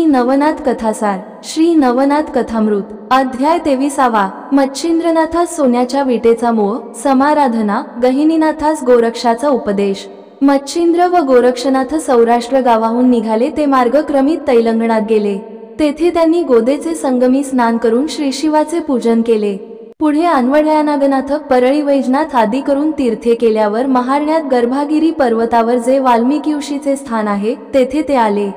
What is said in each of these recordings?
नवनाथ कथासार श्री नवनाथ कथामृत अध्याय 23. मच्छिंद्रनाथास सोन्याच्या विटेचा मोह समाराधना गहिनीनाथास गोरक्षाचा उपदेश। मच्छिंद्र व गोरक्षनाथ सौराष्ट्र गावाहून निघाले ते मार्गक्रमित तैलंगणात गेले। तेथे त्यांनी गोदेचे संगमी स्नान करून श्री शिवाचे पूजन केले। पुढे अन्वडयानागनाथ परळी वैजनाथ आदी करून तीर्थे केल्यावर महारण्यात गर्भागिरी पर्वतावर जे वाल्मिकी ऋषीचे स्थान आहे तेथे ते आले।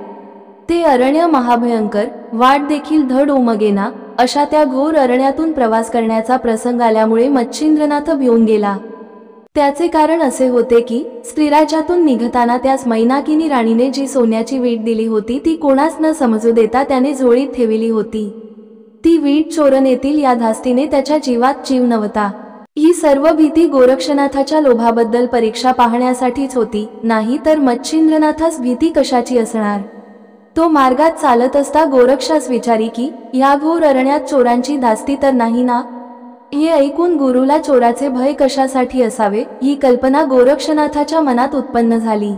ते अरण्य महाभयंकर, वाट देखील धड उमगेना अशा त्या घोर अरण्यातून प्रवास करण्याचा प्रसंग आल्यामुळे मच्छिंद्रनाथ भिवून गेला। त्याचे कारण असे होते की स्त्रीराज्यातून निघताना त्यास मैनाकिनी राणीने जी सोन्याची वीट दिली होती ती कोणास न समजू देता त्याने झोळीत ठेवली होती। ती वीट चोरण येतील या धास्तीने त्याच्या जीवात जीव नव्हता। ही सर्व भीती गोरक्षनाथाच्या लोभाबद्दल परीक्षा पाहण्यासाठीच होती, नाही तर मच्छिंद्रनाथास भीती कशाची असणार। तो मार्गात चालत असता गोरक्षास विचारी की या घोर अरण्यात चोरांची धास्ती तर नाही ना। हे ऐकून गुरुला चोराचे भय कशासाठी असावे ही कल्पना गोरक्षनाथाच्या मनात उत्पन्न झाली।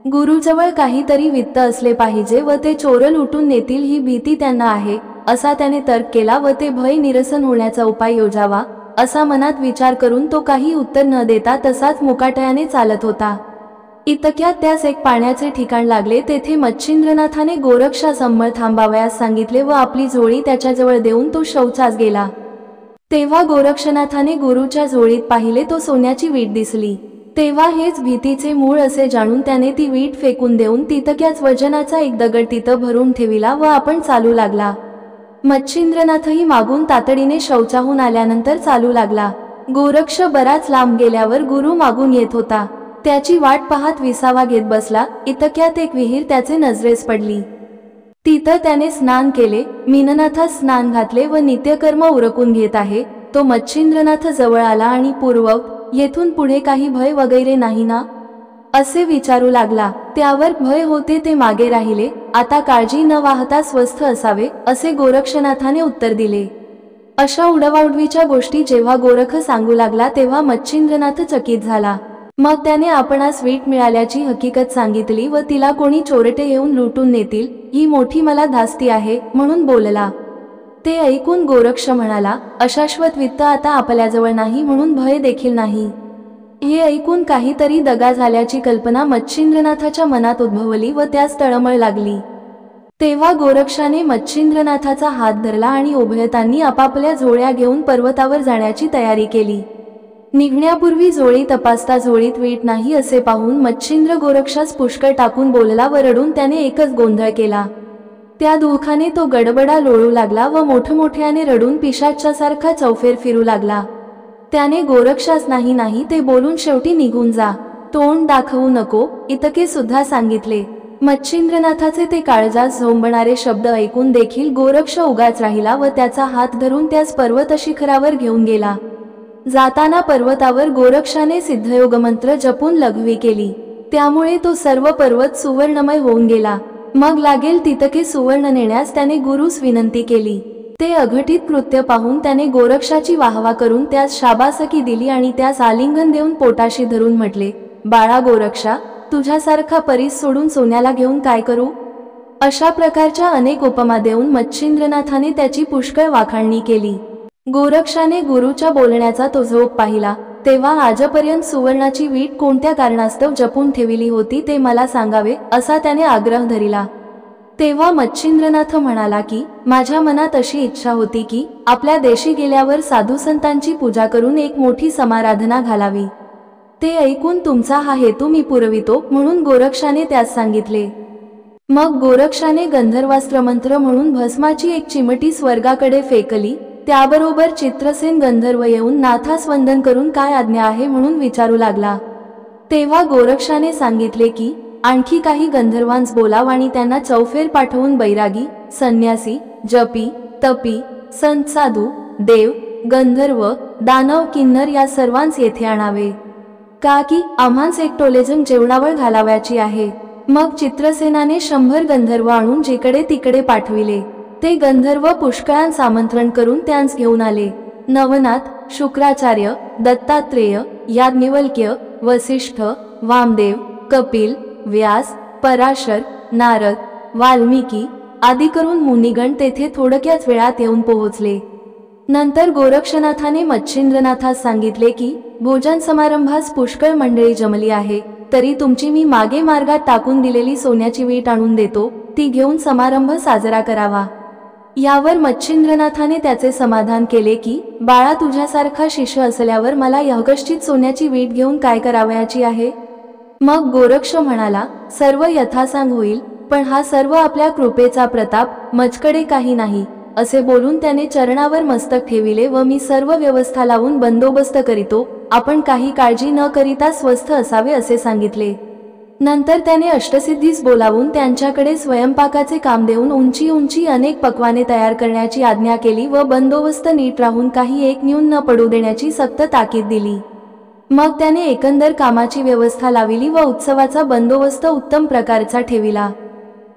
गुरुजवळ काहीतरी वित्त असले पाहिजे व ते चोर लुटून नेतील ही भीती त्यांना आहे असा त्याने तर्क केला व ते भय निरसन होण्याचा उपाय योजावा असा मनात विचार करून तो काही उत्तर न देता तसाच मुकाटयाने चालत होता। इतक्यात त्यास एक पाण्याचे ठिकाण लागले। तेथे मच्छिंद्रनाथाने गोरक्षास अंमळ थांबावयास सांगितले व आपली झोळी त्याच्याजवळ देऊन तो शौचास गेला। तेव्हा गोरक्षनाथाने गुरुच्या झोळीत पाहिले तो सोन्याची वीट दिसली। तेव्हा हेच भीतीचे मूळ असे जाणून त्याने ती वीट फेकून देऊन तितक्याच वजनाचा एक दगड तिथं भरून ठेविला व आपण चालू लागला। मच्छिंद्रनाथही मागून तातडीने शौचाहून आल्यानंतर चालू लागला। गोरक्ष बराच लांब गेल्यावर गुरु मागून येत होता। त्याची वाट पाहत विसावा घेत बसला। इतक्यात एक विहीर त्याचे नजरेस पडली। तिथं त्याने स्नान केले, मीननाथास स्नान घातले व नित्यकर्म उरकून घेत आहे। तो मच्छिंद्रनाथ जवळ आला आणि पूर्वक येथून पुढे काही भय वगैरे नाही ना असे विचारू लागला। त्यावर भय होते ते मागे राहिले, आता काळजी न वाहता स्वस्थ असावे असे गोरक्षनाथाने उत्तर दिले। अशा उडवाउडवीच्या गोष्टी जेव्हा गोरख सांगू लागला तेव्हा मच्छिंद्रनाथ चकित झाला। मग त्याने आपणास वीट मिळाल्याची हकीकत सांगितली व तिला कोणी चोरटे येऊन लुटून नेतील ही मोठी मला धास्ती आहे म्हणून बोलला। ते ऐकून गोरक्ष म्हणाला, अशाश्वत वित्त आता आपल्याजवळ नाही म्हणून भय देखील नाही। हे ऐकून काहीतरी दगा झाल्याची कल्पना मच्छिंद्रनाथाच्या मनात उद्भवली व त्यास तळमळ लागली। तेव्हा गोरक्षाने मच्छिंद्रनाथाचा हात धरला आणि उभयतांनी आपापल्या झोळ्या घेऊन पर्वतावर जाण्याची तयारी केली। निघण्यापूर्वी झोळी तपासता झोळीत वीट नाही असे पाहून मच्छिंद्र गोरक्षास पुष्कळ टाकून बोलला व रडून त्याने एकच गोंधळ केला। त्या दुःखाने तो गडबडा लोळू लागला व मोठमोठ्याने रडून पिशाच्यासारखा चौफेर फिरू लागला। त्याने गोरक्षास नाही नाही ते बोलून शेवटी निघून जा, तोंड दाखवू नको इतके सुद्धा सांगितले। मच्छिंद्रनाथाचे ते काळजास झोंबणारे शब्द ऐकून देखील गोरक्ष उगाच राहिला व त्याचा हात धरून त्यास पर्वत शिखरावर घेऊन गेला। जाताना पर्वतावर गोरक्षाने सिद्धयोग मंत्र जपून लघवी केली, त्यामुळे तो सर्व पर्वत सुवर्णमय होऊन गेला। मग लागेल तितके सुवर्ण नेण्यास त्याने गुरुस विनंती केली। ते अघटित कृत्य पाहून त्याने गोरक्षाची वाहवा करून त्यास शाबासकी दिली आणि त्यास आलिंगन देऊन पोटाशी धरून म्हटले, बाळा गोरक्षा, तुझ्यासारखा परीस सोडून सोन्याला घेऊन काय करू। अशा प्रकारच्या अनेक उपमा देऊन मच्छिंद्रनाथाने त्याची पुष्कळ वाखाणणी केली। गोरक्षाने गुरुच्या बोलण्याचा तो झोप पाहिला। तेव्हा आजपर्यंत सुवर्णाची वीट कोणत्या कारणास्तव जपून ठेविली होती ते मला सांगावे असा त्याने आग्रह धरिला। तेव्हा मच्छिंद्रनाथ म्हणाला की माझ्या मनात अशी इच्छा होती की आपल्या देशी गेल्यावर साधू संतांची पूजा करून एक मोठी समाराधना घालावी। ते ऐकून तुमचा हा हेतू मी पुरवितो म्हणून गोरक्षाने त्यास सांगितले। मग गोरक्षाने गंधर्वास्त्र मंत्र म्हणून भस्माची एक चिमटी स्वर्गाकडे फेकली। त्याबरोबर चित्रसेन गंधर्व येऊन नाथास वंदन करून काय आज्ञा आहे म्हणून विचारू लागला। तेव्हा गोरक्षाने सांगितले की आणखी काही गंधर्वांस बोलाव आणि त्यांना चौफेर पाठवून बैरागी, संन्यासी, जपी, तपी, संत, साधू, देव, गंधर्व, दानव, किन्नर या सर्वांस येथे आणावे, का की आम्हास एक टोलेजण जेवणावळ घालावयाची आहे। मग चित्रसेनाने 100 गंधर्व आणून जिकडे तिकडे पाठविले। ते गंधर्व पुष्कळांस आमंत्रण करून त्यांस घेऊन आले। नवनाथ, शुक्राचार्य, दत्तात्रेय, याज्ञवल्क्य, वसिष्ठ, वामदेव, कपिल, व्यास, पराशर, नारद, वाल्मिकी, आदी करून मुनिगण तेथे थोडक्याच वेळात येऊन पोहोचले। नंतर गोरक्षनाथाने मच्छिंद्रनाथास सांगितले की भोजन समारंभास पुष्कळ मंडळी जमली आहे, तरी तुमची मी मागे मार्गात टाकून दिलेली सोन्याची वीट आणून देतो, ती घेऊन समारंभ साजरा करावा। यावर मच्छिंद्रनाथाने त्याचे समाधान केले की बाळा, तुझ्यासारखा शिष्य असल्यावर मला यहकष्टीत सोन्याची वीट घेऊन काय करावयाची आहे। मग गोरक्ष म्हणाला, सर्व यथासांग होईल, पण हा सर्व आपल्या कृपेचा प्रताप, मजकडे काही नाही, असे बोलून त्याने चरणावर मस्तक ठेविले व मी सर्व व्यवस्था लावून बंदोबस्त करीतो, आपण काही काळजी न करिता स्वस्थ असावे असे सांगितले। नंतर त्याने अष्टसिद्धीस बोलावून त्यांच्याकडे स्वयंपाकाचे काम देऊन उंची उंची अनेक पक्वाने तयार करण्याची आज्ञा केली व बंदोबस्त नीट राहून काही एक न्यून न पडू देण्याची सक्त ताकीद दिली। मग त्याने एकंदर कामाची व्यवस्था लाविली व उत्सवाचा बंदोबस्त उत्तम प्रकारचा ठेविला।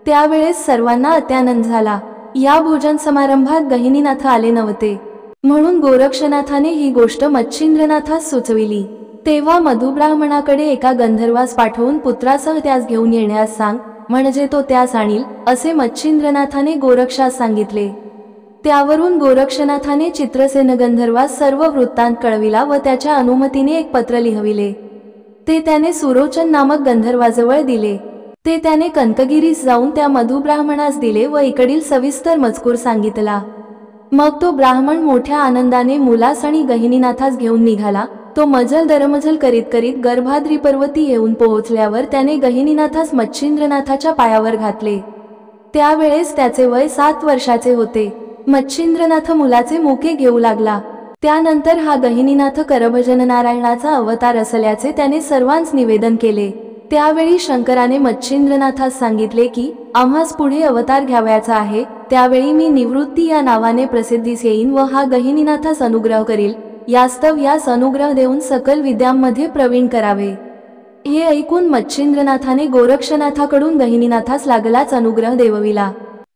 त्यावेळेस सर्वांना अत्यानंद झाला। या भोजन समारंभात गहिनीनाथ आले नव्हते, म्हणून गोरक्षनाथाने ही गोष्ट मच्छिंद्रनाथास सुचविली। तेव्हा मधुब्राह्मणाकडे एका गंधर्वास पाठवून पुत्रासह त्यास घेऊन येण्यास सांग, म्हणजे तो त्यास आणील, असे मच्छिंद्रनाथाने गोरक्षास सांगितले। त्यावरून गोरक्षनाथाने चित्रसेन गंधर्वास सर्व वृत्तांत कळविला व त्याच्या अनुमतीने एक पत्र लिहविले। ते त्याने सुरोचन नामक गंधर्वाजवळ दिले। ते त्याने कनकगिरीस जाऊन त्या मधुब्राह्मणास दिले व इकडील सविस्तर मजकूर सांगितला। मग तो ब्राह्मण मोठ्या आनंदाने मुलास आणि गहिनीनाथास घेऊन निघाला। तो मजल दरमजल करीत करीत गर्भाद्री पर्वती येऊन पोहोचल्यावर त्याने गहिनीनाथास मच्छिंद्रनाथाच्या पायावर घातले। त्यावेळेस त्याचे वय 7 वर्षाचे होते। मच्छिंद्रनाथ मुलाचे मुके घेऊ लागला। त्यानंतर हा गहिनीनाथ करभजन नारायणाचा अवतार असल्याचे त्याने सर्वांस निवेदन केले। त्यावेळी शंकराने मच्छिंद्रनाथास सांगितले की आम्हास पुढे अवतार घ्यावयाचा आहे, त्यावेळी मी निवृत्ती या नावाने प्रसिद्धीस येईन व हा गहिनीनाथास अनुग्रह करील, यास्तव यास अनुग्रह देऊन सकल विद्यांमध्ये प्रवीण करावे। हे ऐकून मच्छिंद्रनाथाने गोरक्षनाथाकडून गहिनीनाथास लागलाच अनुग्रह देवविला।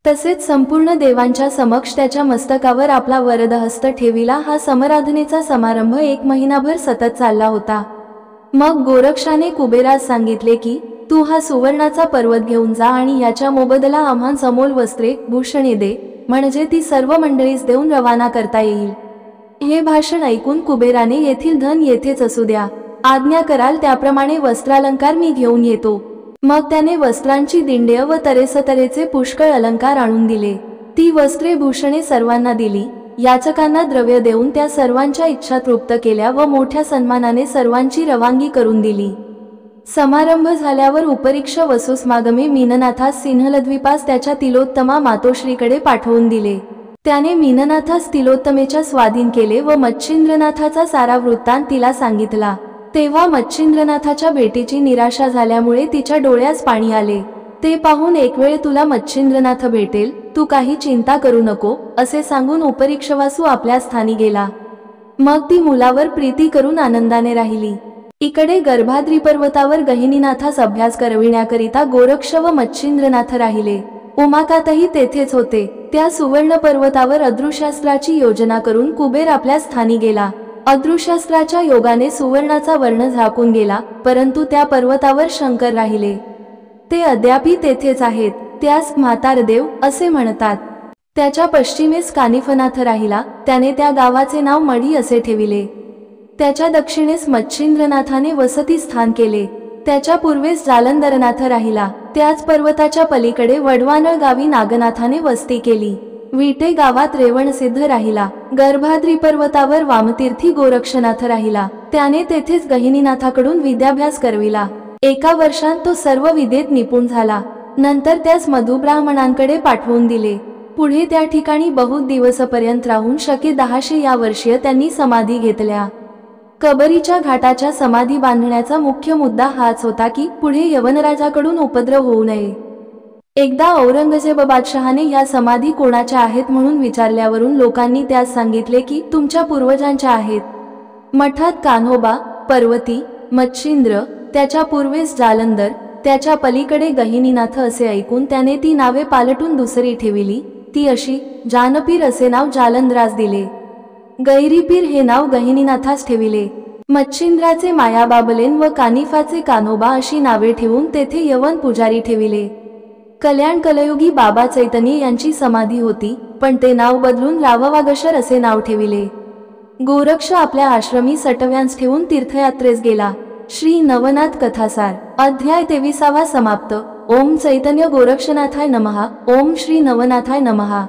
तसेच संपूर्ण देवांच्या समक्ष त्याच्या मस्तकावर आपला वरदहस्त ठेविला। हा समाराधनेचा समारंभ 1 महिनाभर सतत चालला होता। मग गोरक्षाने कुबेरास सांगितले की तू हा सुवर्णाचा पर्वत घेऊन जा आणि याच्या मोबदला आम्हास अमोल वस्त्रे भूषणे दे, म्हणजे ती सर्व मंडळीस देऊन रवाना करता येईल। हे भाषण ऐकून कुबेराने येथील धन येथेच असू द्या, आज्ञा कराल त्याप्रमाणे वस्त्रालंकार मी घेऊन येतो। मग त्याने वस्त्रांची दिंड्य व तऱ्हेसतऱ्हेचे पुष्कळ अलंकार आणून दिले। ती वस्त्रे भूषणे सर्वांना दिली। याचकांना द्रव्य देऊन त्या सर्वांच्या इच्छा तृप्त केल्या व मोठ्या सन्मानाने सर्वांची रवानगी करून दिली। समारंभ झाल्यावर उपरीक्ष वसुस्मागमे मीननाथास सिंहलद्वीपास त्याच्या तिलोत्तमा मातोश्रीकडे पाठवून दिले। त्याने मीननाथास तिलोत्तमेच्या स्वाधीन केले व मच्छिंद्रनाथाचा सारा वृत्तांत तिला सांगितला। तेव्हा मच्छिंद्रनाथाच्या भेटीची निराशा झाल्यामुळे तिच्या डोळ्यास पाणी आले। ते पाहून एक वेळ तुला मच्छिंद्रनाथ भेटेल, तू काही चिंता करू नको, असे सांगून उपरीक्षवासू आपल्या स्थानी गेला। मग ती मुलावर प्रीती करून आनंदाने राहिली। इकडे गर्भाद्री पर्वतावर गहिनीनाथास अभ्यास करविण्याकरिता गोरक्ष व मच्छिंद्रनाथ राहिले। उमाकातही तेथेच होते। त्या सुवर्ण पर्वतावर अदृशास्त्राची योजना करून कुबेर आपल्या स्थानी गेला। अदृशास्त्राच्या योगाने सुवर्णाचा वर्ण झाकून गेला, परंतु त्या पर्वतावर शंकर राहिले। ते अद्यापी तेथेच आहेत। त्यास म्हातारदेव असे म्हणतात। त्याच्या पश्चिमेस कानिफनाथ राहिला। त्याने त्या गावाचे नाव मढी असे ठेविले। त्याच्या दक्षिणेस मच्छिंद्रनाथाने वसती स्थान केले। त्याच्या पूर्वेस जालंधरनाथ राहिला। त्याच पर्वताच्या पलीकडे वडवानळ गावी नागनाथाने वस्ती केली। विटे गावात रेवणसिद्ध राहिला। गर्भाद्री पर्वतावर वामतीर्थी गोरक्षनाथ राहिला। त्याने तेथेच गहिनीनाथाकडून विद्याभ्यास करविला। 1 वर्षात तो सर्व विद्येत निपुण झाला। नंतर त्यास मधुब्राह्मणांकडे पाठवून दिले। पुढे त्या ठिकाणी बहुत दिवसपर्यंत राहून शके 1000 या वर्षीय त्यांनी समाधी घेतल्या। कबरीच्या घाटाच्या समाधी बांधण्याचा मुख्य मुद्दा हाच होता की पुढे यवनराजाकडून उपद्रव होऊ नये। एकदा औरंगजेब बादशहाने या समाधी कोणाच्या आहेत म्हणून विचारल्यावरून लोकांनी त्यास सांगितले की तुमच्या पूर्वजांच्या आहेत। मठात कान्होबा, पर्वती, मच्छिंद्र, त्याच्या पूर्वेस जालंधर, त्याच्या पलीकडे गहिनीनाथ असे ऐकून त्याने ती नावे पालटून दुसरी ठेविली, ती अशी जानपीर असे नाव जालंधरास दिले। गैरीपीर हे नाव गहिनीनाथास ठेविले। मच्छिंद्राचे मायाबाबलेन व कानिफाचे कान्होबा अशी नावे ठेवून तेथे यवन पुजारी ठेविले। कल्याण कलयुगी बाबा चैतन्य यांची समाधी होती, पण ते नाव बदलून राववागशर असे नाव ठेविले. गोरक्ष आपल्या आश्रमी सटव्यांस ठेवून तीर्थयात्रेस गेला. श्री नवनाथ कथासार अध्याय 23 समाप्त. ओम चैतन्य गोरक्षनाथाय नमः. ओम श्री नवनाथाय नमः.